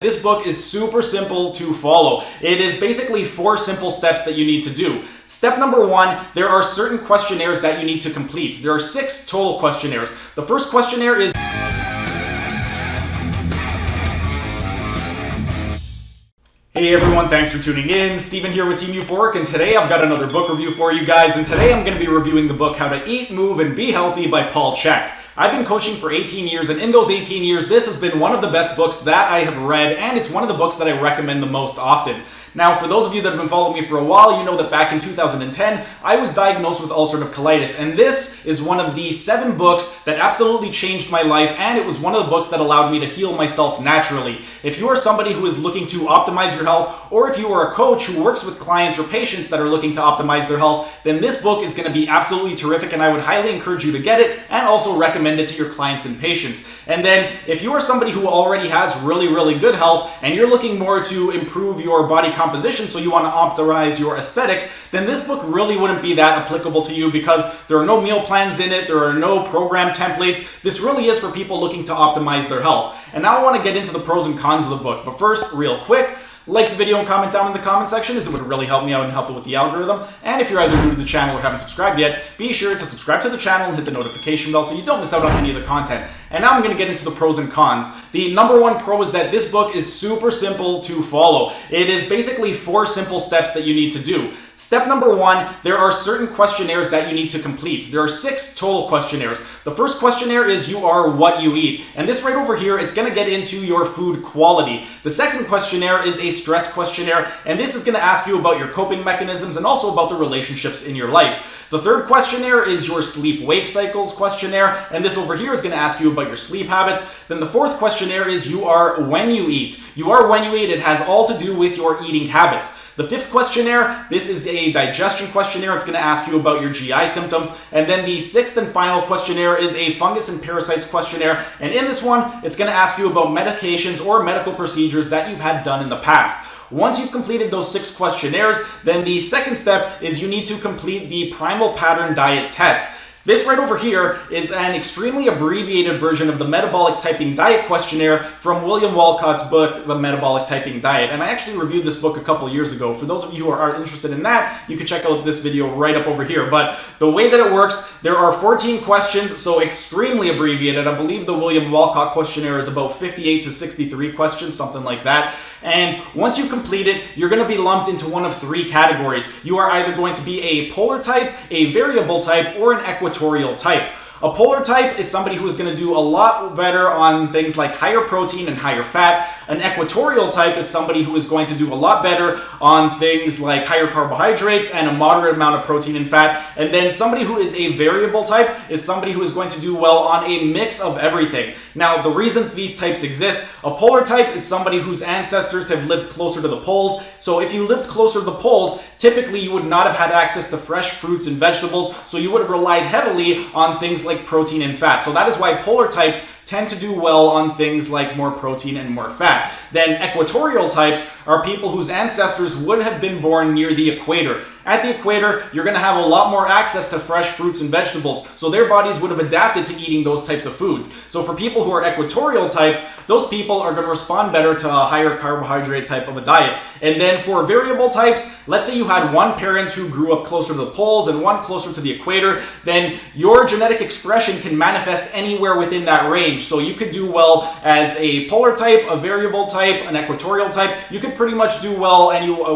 This book is super simple to follow. It is basically 4 simple steps that you need to do. Step number 1, there are certain questionnaires that you need to complete. There are 6 total questionnaires. The first questionnaire is... Hey everyone, thanks for tuning in. Steven here with Team Euphoric, and today I've got another book review for you guys, and today I'm going to be reviewing the book How to Eat, Move, and Be Healthy by Paul Chek. I've been coaching for 18 years, and in those 18 years, this has been one of the best books that I have read, and it's one of the books that I recommend the most often. Now, for those of you that have been following me for a while, you know that back in 2010, I was diagnosed with ulcerative colitis, and this is one of the 7 books that absolutely changed my life, and it was one of the books that allowed me to heal myself naturally. If you are somebody who is looking to optimize your health, or if you are a coach who works with clients or patients that are looking to optimize their health, then this book is going to be absolutely terrific, and I would highly encourage you to get it, and also recommend it to your clients and patients. And then, if you are somebody who already has really good health, and you're looking more to improve your body composition, so you want to optimize your aesthetics, then this book really wouldn't be that applicable to you because there are no meal plans in it, there are no program templates. This really is for people looking to optimize their health. And now I want to get into the pros and cons of the book, but first, real quick, like the video and comment down in the comment section, as it would really help me out and help it with the algorithm. And if you're either new to the channel or haven't subscribed yet, be sure to subscribe to the channel and hit the notification bell so you don't miss out on any of the content. And now I'm going to get into the pros and cons. The number 1 pro is that this book is super simple to follow. It is basically 4 simple steps that you need to do. Step number 1, there are certain questionnaires that you need to complete. There are 6 total questionnaires. The first questionnaire is you are what you eat. And this right over here, it's going to get into your food quality. The second questionnaire is a stress questionnaire, and this is going to ask you about your coping mechanisms and also about the relationships in your life. The third questionnaire is your sleep-wake cycles questionnaire, and this over here is going to ask you about your sleep habits. Then the fourth questionnaire is you are when you eat. You are when you eat. It has all to do with your eating habits. The 5th questionnaire, this is a digestion questionnaire. It's going to ask you about your GI symptoms. And then the 6th and final questionnaire is a fungus and parasites questionnaire. And in this one, it's going to ask you about medications or medical procedures that you've had done in the past. Once you've completed those 6 questionnaires, then the second step is you need to complete the Primal pattern diet test. This right over here is an extremely abbreviated version of the Metabolic Typing Diet Questionnaire from William Walcott's book, The Metabolic Typing Diet. And I actually reviewed this book a couple years ago. For those of you who are interested in that, you can check out this video right up over here. But the way that it works, there are 14 questions, so extremely abbreviated. I believe the William Walcott questionnaire is about 58 to 63 questions, something like that. And once you complete it, you're going to be lumped into one of 3 categories. You are either going to be a polar type, a variable type, or an equatorial type. A polar type is somebody who is going to do a lot better on things like higher protein and higher fat. An equatorial type is somebody who is going to do a lot better on things like higher carbohydrates and a moderate amount of protein and fat. And then somebody who is a variable type is somebody who is going to do well on a mix of everything. Now, the reason these types exist, a polar type is somebody whose ancestors have lived closer to the poles. So if you lived closer to the poles, typically you would not have had access to fresh fruits and vegetables, so you would have relied heavily on things like protein and fat. So that is why polar types tend to do well on things like more protein and more fat. Then equatorial types are people whose ancestors would have been born near the equator. At the equator, you're going to have a lot more access to fresh fruits and vegetables, so their bodies would have adapted to eating those types of foods. So for people who are equatorial types, those people are going to respond better to a higher carbohydrate type of a diet. And then for variable types, let's say you had one parent who grew up closer to the poles and one closer to the equator, then your genetic expression can manifest anywhere within that range. So you could do well as a polar type, a variable type, an equatorial type. You could pretty much do well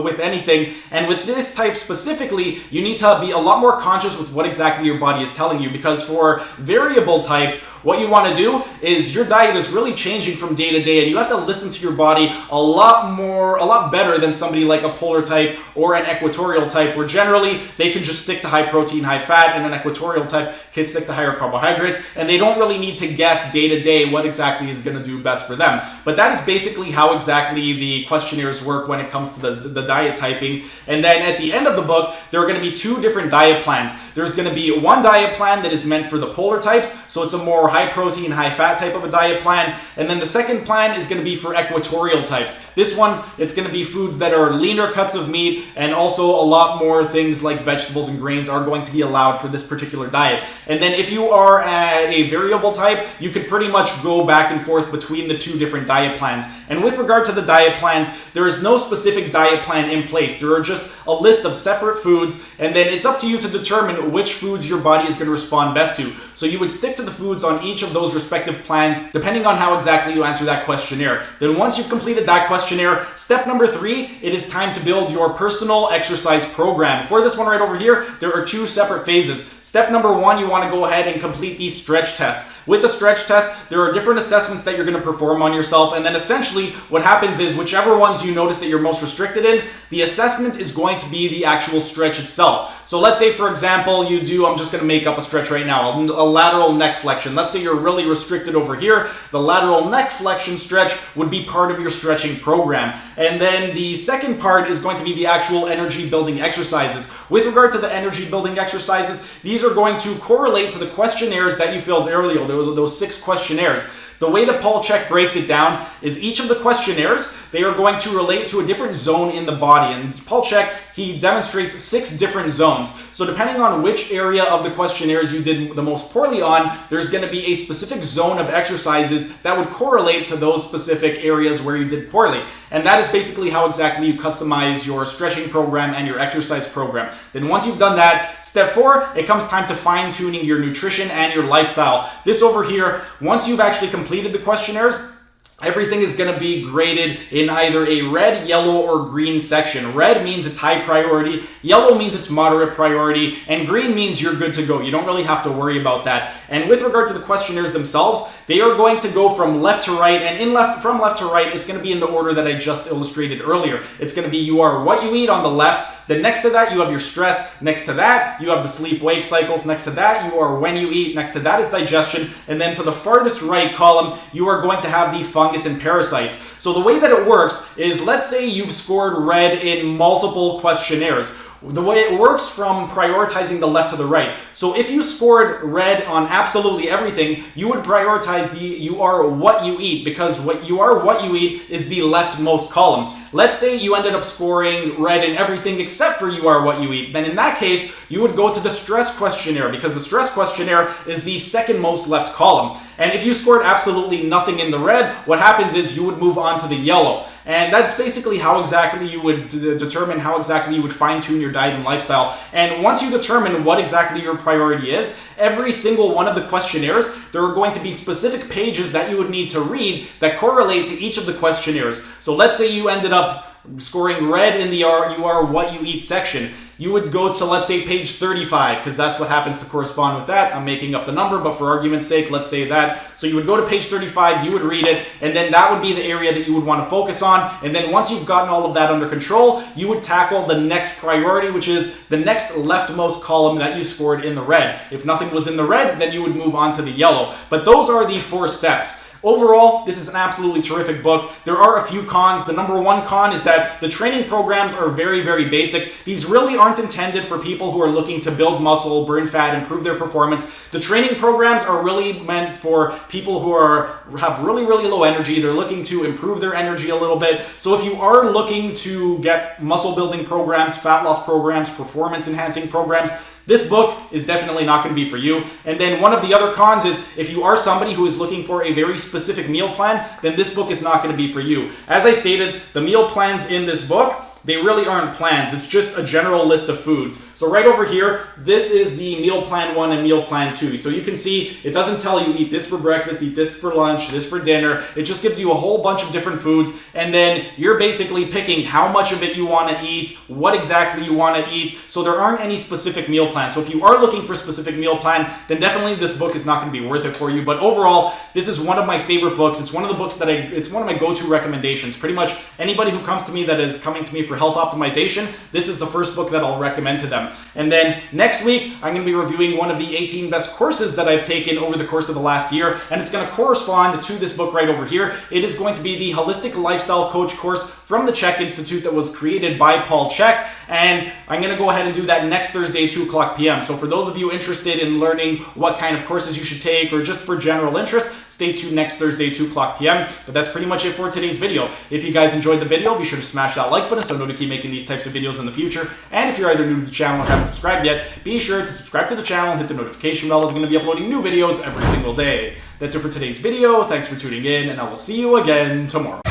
with anything. And with this type specifically, you need to be a lot more conscious with what exactly your body is telling you, because for variable types, what you want to do is your diet is really changing from day to day, and you have to listen to your body a lot better than somebody like a polar type or an equatorial type, where generally they can just stick to high protein, high fat, and an equatorial type can stick to higher carbohydrates, and they don't really need to guess day to day what exactly is going to do best for them. But that is basically how exactly the questionnaires work when it comes to the diet typing. And then at the end of the book, there are going to be 2 different diet plans. There's going to be one diet plan that is meant for the polar types, so it's a more high protein, high fat type of a diet plan. And then the second plan is going to be for equatorial types. This one, it's going to be foods that are leaner cuts of meat, and also a lot more things like vegetables and grains are going to be allowed for this particular diet. And then if you are a variable type, you could pretty much go back and forth between the 2 different diet plans. And with regard to the diet plans, there is no specific diet plan in place. There are just a list of separate foods, and then it's up to you to determine which foods your body is going to respond best to. So you would stick to the foods on each of those respective plans, depending on how exactly you answer that questionnaire. Then once you've completed that questionnaire, step number 3, it is time to build your personal exercise program. For this one right over here, there are 2 separate phases. Step number 1, you want to go ahead and complete the stretch test. With the stretch test, there are different assessments that you're going to perform on yourself, and then essentially what happens is whichever ones you notice that you're most restricted in, the assessment is going to be the actual stretch itself. So let's say, for example, you do, I'm just going to make up a stretch right now, a lateral neck flexion. Let's say you're really restricted over here. The lateral neck flexion stretch would be part of your stretching program. And then the second part is going to be the actual energy building exercises. With regard to the energy building exercises, these are going to correlate to the questionnaires that you filled earlier, those 6 questionnaires. The way that Paul Chek breaks it down is each of the questionnaires, they are going to relate to a different zone in the body. And Paul Chek, he demonstrates 6 different zones. So depending on which area of the questionnaires you did the most poorly on, there's going to be a specific zone of exercises that would correlate to those specific areas where you did poorly. And that is basically how exactly you customize your stretching program and your exercise program. Then once you've done that, step 4, it comes time to fine-tuning your nutrition and your lifestyle. This over here, once you've actually completed the questionnaires, everything is going to be graded in either a red, yellow, or green section. Red means it's high priority, yellow means it's moderate priority, and green means you're good to go. You don't really have to worry about that. And with regard to the questionnaires themselves, they are going to go from left to right, and from left to right, it's going to be in the order that I just illustrated earlier. It's going to be you are what you eat on the left. Then next to that, you have your stress. Next to that, you have the sleep-wake cycles. Next to that, you are when you eat. Next to that is digestion. And then to the farthest right column, you are going to have the fungus and parasites. So the way that it works is, let's say you've scored red in multiple questionnaires. The way it works from prioritizing the left to the right. So if you scored red on absolutely everything, you would prioritize the you are what you eat, because what you are what you eat is the leftmost column. Let's say you ended up scoring red in everything except for you are what you eat. Then in that case, you would go to the stress questionnaire, because the stress questionnaire is the second most left column. And if you scored absolutely nothing in the red, what happens is you would move on to the yellow. And that's basically how exactly you would determine how exactly you would fine-tune your diet and lifestyle. And once you determine what exactly your priority is, every single one of the questionnaires, there are going to be specific pages that you would need to read that correlate to each of the questionnaires. So let's say you ended up scoring red in the you are what you eat section. You would go to, let's say, page 35, because that's what happens to correspond with that. I'm making up the number, but for argument's sake, let's say that. So you would go to page 35, you would read it, and then that would be the area that you would want to focus on. And then once you've gotten all of that under control, you would tackle the next priority, which is the next leftmost column that you scored in the red. If nothing was in the red, then you would move on to the yellow. But those are the 4 steps. Overall, this is an absolutely terrific book. There are a few cons. The number 1 con is that the training programs are very, very basic. These really aren't intended for people who are looking to build muscle, burn fat, improve their performance. The training programs are really meant for people who have really, really low energy. They're looking to improve their energy a little bit. So if you are looking to get muscle building programs, fat loss programs, performance enhancing programs, this book is definitely not going to be for you. And then one of the other cons is, if you are somebody who is looking for a very specific meal plan, then this book is not going to be for you. As I stated, the meal plans in this book, they really aren't plans. It's just a general list of foods. So right over here, this is the meal plan 1 and meal plan 2. So you can see it doesn't tell you eat this for breakfast, eat this for lunch, this for dinner. It just gives you a whole bunch of different foods, and then you're basically picking how much of it you want to eat, what exactly you want to eat. So there aren't any specific meal plans. So if you are looking for a specific meal plan, then definitely this book is not going to be worth it for you. But overall, this is one of my favorite books. It's one of the books that it's one of my go-to recommendations. Pretty much anybody who comes to me that is coming to me for health optimization, this is the first book that I'll recommend to them. And then next week, I'm going to be reviewing one of the 18 best courses that I've taken over the course of the last year, and it's going to correspond to this book right over here. It is going to be the Holistic Lifestyle Coach course from the Chek Institute that was created by Paul Chek, and I'm going to go ahead and do that next Thursday, 2:00 p.m. So for those of you interested in learning what kind of courses you should take, or just for general interest, stay tuned next Thursday, 2:00 p.m. But that's pretty much it for today's video. If you guys enjoyed the video, be sure to smash that like button so I know to keep making these types of videos in the future. And if you're either new to the channel or haven't subscribed yet, be sure to subscribe to the channel and hit the notification bell, as I'm going to be uploading new videos every single day. That's it for today's video. Thanks for tuning in, and I will see you again tomorrow.